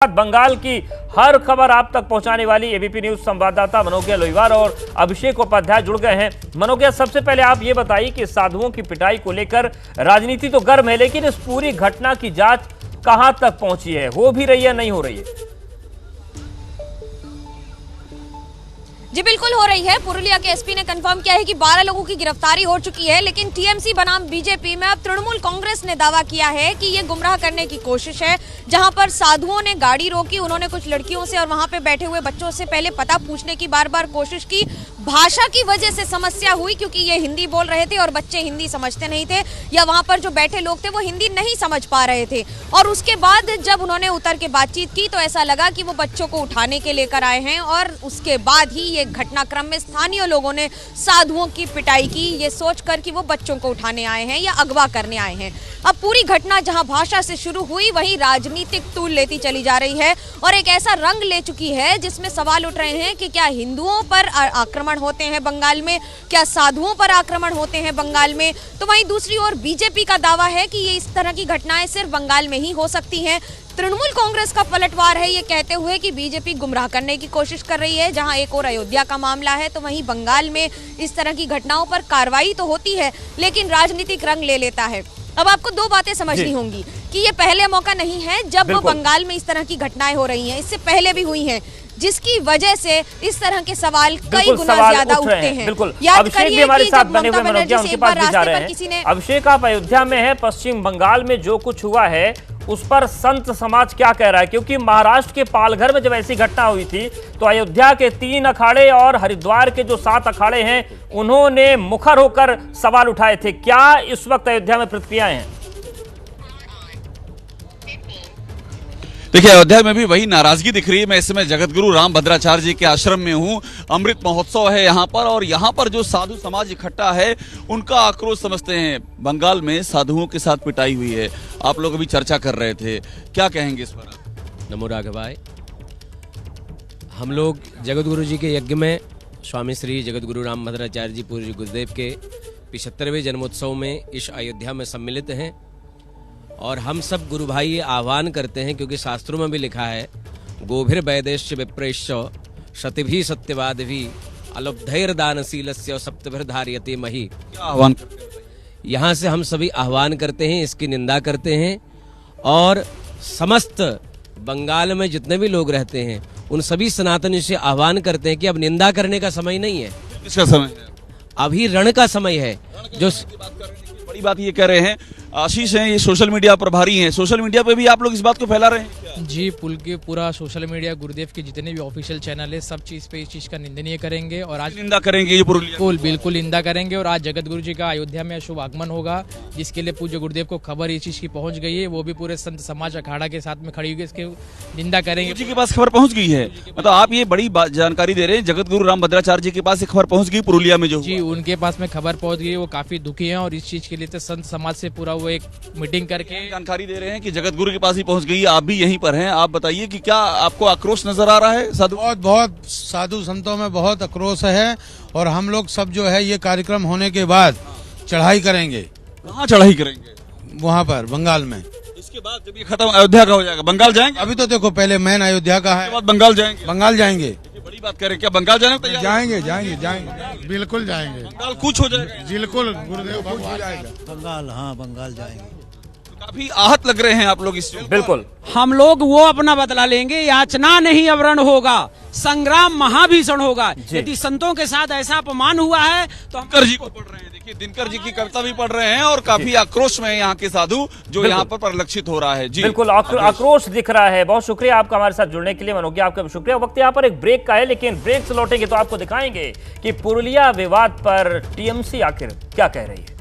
बंगाल की हर खबर आप तक पहुंचाने वाली एबीपी न्यूज संवाददाता मनोज्ञा लोहिवार और अभिषेक उपाध्याय जुड़ गए हैं। मनोज्ञा, सबसे पहले आप ये बताइए कि साधुओं की पिटाई को लेकर राजनीति तो गर्म है, लेकिन इस पूरी घटना की जांच कहां तक पहुंची है, हो भी रही है नहीं हो रही है? जी बिल्कुल हो रही है। पुरुलिया के एसपी ने कंफर्म किया है कि 12 लोगों की गिरफ्तारी हो चुकी है, लेकिन टीएमसी बनाम बीजेपी में अब तृणमूल कांग्रेस ने दावा किया है कि ये गुमराह करने की कोशिश है। जहां पर साधुओं ने गाड़ी रोकी, उन्होंने कुछ लड़कियों से और वहां पे बैठे हुए बच्चों से पहले पता पूछने की बार बार कोशिश की। भाषा की वजह से समस्या हुई क्योंकि ये हिंदी बोल रहे थे और बच्चे हिंदी समझते नहीं थे, या वहां पर जो बैठे लोग थे वो हिंदी नहीं समझ पा रहे थे। और उसके बाद जब उन्होंने उतर के बातचीत की तो ऐसा लगा कि वो बच्चों को उठाने के लेकर आए हैं, और उसके बाद ही ये घटनाक्रम में स्थानीय लोगों ने साधुओं की पिटाई की, ये सोचकर कि वो बच्चों को उठाने आए हैं या अगवा करने आए हैं। अब पूरी घटना जहां भाषा से शुरू हुई वहीं राजनीतिक तूल लेती चली जा रही है और एक ऐसा रंग ले चुकी है जिसमें सवाल उठ रहे हैं कि क्या हिंदुओं पर आक्रमण होते हैं बंगाल में, क्या साधुओं पर आक्रमण होते हैं बंगाल में। तो वहीं दूसरी ओर बीजेपी का दावा है कि ये इस तरह की घटनाएं सिर्फ बंगाल में ही हो सकती हैं। तृणमूल कांग्रेस का पलटवार है ये कहते हुए कि बीजेपी गुमराह करने की कोशिश कर रही है। जहां एक और अयोध्या का मामला है तो वहीं बंगाल में इस तरह की घटनाओं पर कार्रवाई तो होती है लेकिन राजनीतिक रंग ले लेता है। अब आपको दो बातें समझनी होंगी कि ये पहले मौका नहीं है जब वो बंगाल में इस तरह की घटनाएं हो रही हैं, इससे पहले भी हुई हैं, जिसकी वजह से इस तरह के सवाल कई गुना ज्यादा उठते हैं। बिल्कुल, अभिषेक भी हमारे साथ बने हुए मनोज्ञा उनके पास भी जा रहे हैं। अभिषेक, आप अयोध्या में है, पश्चिम बंगाल में जो कुछ हुआ है उस पर संत समाज क्या कह रहा है? क्योंकि महाराष्ट्र के पालघर में जब ऐसी घटना हुई थी तो अयोध्या के 3 अखाड़े और हरिद्वार के जो 7 अखाड़े हैं उन्होंने मुखर होकर सवाल उठाए थे। क्या इस वक्त अयोध्या में प्रतिक्रियाएं हैं? देखिए, अयोध्या में भी वही नाराजगी दिख रही है। मैं इस समय जगतगुरु रामभद्राचार्य जी के आश्रम में हूँ। अमृत महोत्सव है यहाँ पर, और यहाँ पर जो साधु समाज इकट्ठा है उनका आक्रोश समझते हैं। बंगाल में साधुओं के साथ पिटाई हुई है, आप लोग अभी चर्चा कर रहे थे, क्या कहेंगे इस पर? नमो राघव भाई, हम लोग जगतगुरु जी के यज्ञ में स्वामी श्री जगतगुरु रामभद्राचार्य जी पूज्य गुरुदेव के 75वें जन्मोत्सव में इस अयोध्या में सम्मिलित हैं। और हम सब गुरु भाई ये आह्वान करते हैं, क्योंकि शास्त्रों में भी लिखा है गोभिर वैदेश्य विप्रेश्य शतिभि सत्यवादभि अलब्धैर दानशीलस्य सप्तभिर धार्यते मही। क्या आह्वान करते हैं? यहाँ से हम सभी आह्वान करते हैं, इसकी निंदा करते हैं, और समस्त बंगाल में जितने भी लोग रहते हैं उन सभी सनातनियों से आह्वान करते हैं कि अब निंदा करने का समय नहीं है। किसका समय है? अभी रण का समय है। जो बड़ी बात ये कह रहे हैं, आशीष हैं, ये सोशल मीडिया प्रभारी हैं, सोशल मीडिया पे भी आप लोग इस बात को फैला रहे हैं? जी, पुल के पूरा सोशल मीडिया गुरुदेव के जितने भी ऑफिशियल चैनल है सब चीज पे इस चीज का निंदनीय करेंगे और आज निंदा करेंगे ये पुरुलिया? बिल्कुल निंदा करेंगे। और आज जगत गुरु जी का अयोध्या में शुभ आगमन होगा, जिसके लिए पूज्य गुरुदेव को खबर इस चीज की पहुंच गई है। वो भी पूरे संत समाज अखाड़ा के साथ में खड़ी हुई इसके निंदा करेंगे। जी के पास खबर पहुंच गई है, मतलब आप ये बड़ी जानकारी दे रहे हैं। जगत गुरु रामभद्राचार्य जी के पास खबर पहुंच गई पुरुलिया में जो? जी, उनके पास में खबर पहुंच गई, वो काफी दुखी है और इस चीज के लिए तो संत समाज से पूरा वो एक मीटिंग करके जानकारी दे रहे हैं कि जगत गुरु के पास ही पहुंच गई। आप भी यहीं पर हैं, आप बताइए कि क्या आपको आक्रोश नजर आ रहा है? साधु बहुत साधु संतों में बहुत आक्रोश है, और हम लोग सब जो है ये कार्यक्रम होने के बाद चढ़ाई करेंगे। कहाँ चढ़ाई करेंगे? वहाँ पर बंगाल में। इसके बाद जब ये खत्म अयोध्या का हो जाएगा बंगाल जाएंगे? अभी तो देखो पहले मैन अयोध्या का है, बाद बंगाल जाएंगे। बंगाल जाएंगे। बड़ी बात करें, क्या बंगाल जाने को तैयार? जाएंगे जाएंगे जाएंगे, बिल्कुल जाएंगे। बंगाल कुछ हो जाएगा? बिल्कुल गुरुदेव कुछ हो जाएगा। बंगाल, हाँ बंगाल जाएंगे। काफी आहत लग रहे हैं आप लोग इस। बिल्कुल, हम लोग वो अपना बदला लेंगे, याचना नहीं अवरण होगा, संग्राम महाभीषण होगा। यदि संतों के साथ ऐसा अपमान हुआ है तो हम दिनकर जी को पढ़ रहे हैं। देखिए, दिनकर जी की कविता भी पढ़ रहे हैं और काफी आक्रोश में यहाँ के साधु जो यहाँ पर परिलक्षित हो रहा है। जी बिल्कुल, आक्रोश दिख रहा है। बहुत शुक्रिया आपका हमारे साथ जुड़ने के लिए मनोज्ञा, आपका भी शुक्रिया। वक्त यहाँ पर एक ब्रेक का है, लेकिन ब्रेक से लौटेंगे तो आपको दिखाएंगे कि पुरुलिया विवाद पर टीएमसी आखिर क्या कह रही है।